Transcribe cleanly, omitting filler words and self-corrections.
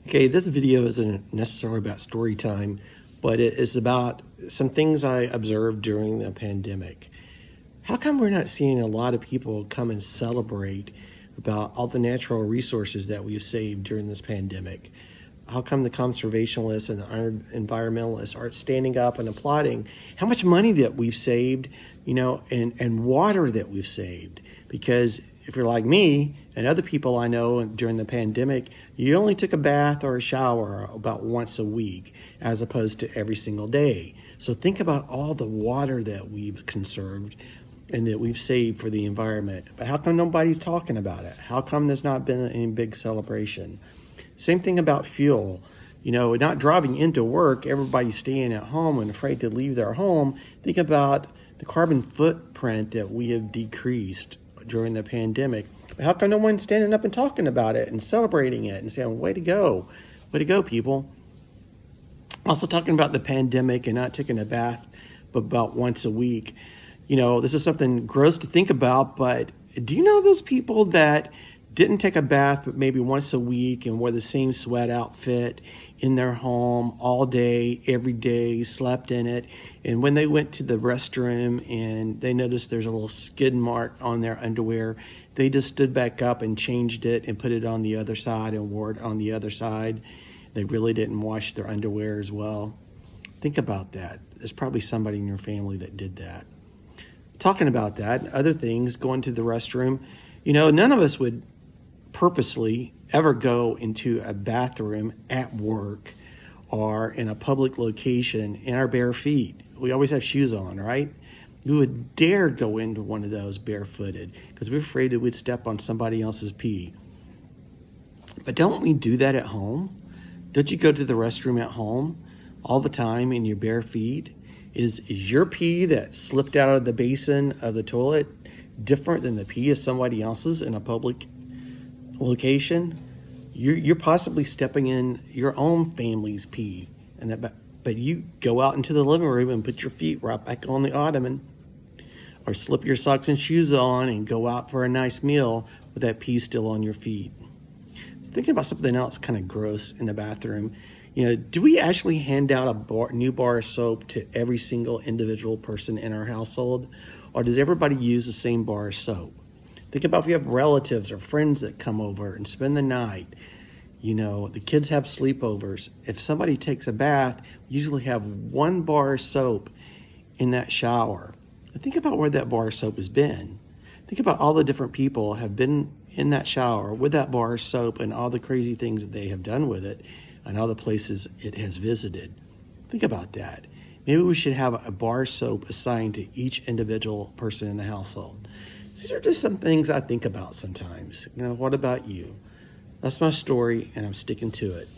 Okay, this video isn't necessarily about story time, but it is about some things I observed during the pandemic. How come we're not seeing a lot of people come and celebrate about all the natural resources that we've saved during this pandemic? How come the conservationists and the environmentalists aren't standing up and applauding how much money that we've saved, and water that we've saved? Because if you're like me and other people I know during the pandemic, you only took a bath or a shower about once a week as opposed to every single day. So think about all the water that we've conserved and that we've saved for the environment. But how come nobody's talking about it? How come there's not been any big celebration? Same thing about fuel. Not driving into work, everybody's staying at home and afraid to leave their home. Think about the carbon footprint that we have decreased during the pandemic. How come no one's standing up and talking about it and celebrating it and saying, way to go, people? Also talking about the pandemic and not taking a bath but about once a week. This is something gross to think about, but do you know those people that didn't take a bath but maybe once a week and wore the same sweat outfit in their home all day, every day, slept in it, and when they went to the restroom and they noticed there's a little skid mark on their underwear, they just stood back up and changed it and put it on the other side and wore it on the other side? They really didn't wash their underwear as well. Think about that. There's probably somebody in your family that did that. Talking about that, other things, going to the restroom, none of us would purposely ever go into a bathroom at work or in a public location in our bare feet. We always have shoes on, right? We would dare go into one of those barefooted because we're afraid that we'd step on somebody else's pee. But don't we do that at home? Don't you go to the restroom at home all the time in your bare feet? Is your pee that slipped out of the basin of the toilet different than the pee of somebody else's in a public location? You're possibly stepping in your own family's pee, but you go out into the living room and put your feet right back on the ottoman, or slip your socks and shoes on and go out for a nice meal with that pee still on your feet. Thinking about something else kind of gross in the bathroom. Do we actually hand out a new bar of soap to every single individual person in our household? Or does everybody use the same bar of soap? Think about if you have relatives or friends that come over and spend the night. The kids have sleepovers. If somebody takes a bath, we usually have one bar of soap in that shower. Think about where that bar of soap has been. Think about all the different people have been in that shower with that bar of soap and all the crazy things that they have done with it and all the places it has visited. Think about that. Maybe we should have a bar of soap assigned to each individual person in the household. These are just some things I think about sometimes. What about you? That's my story, and I'm sticking to it.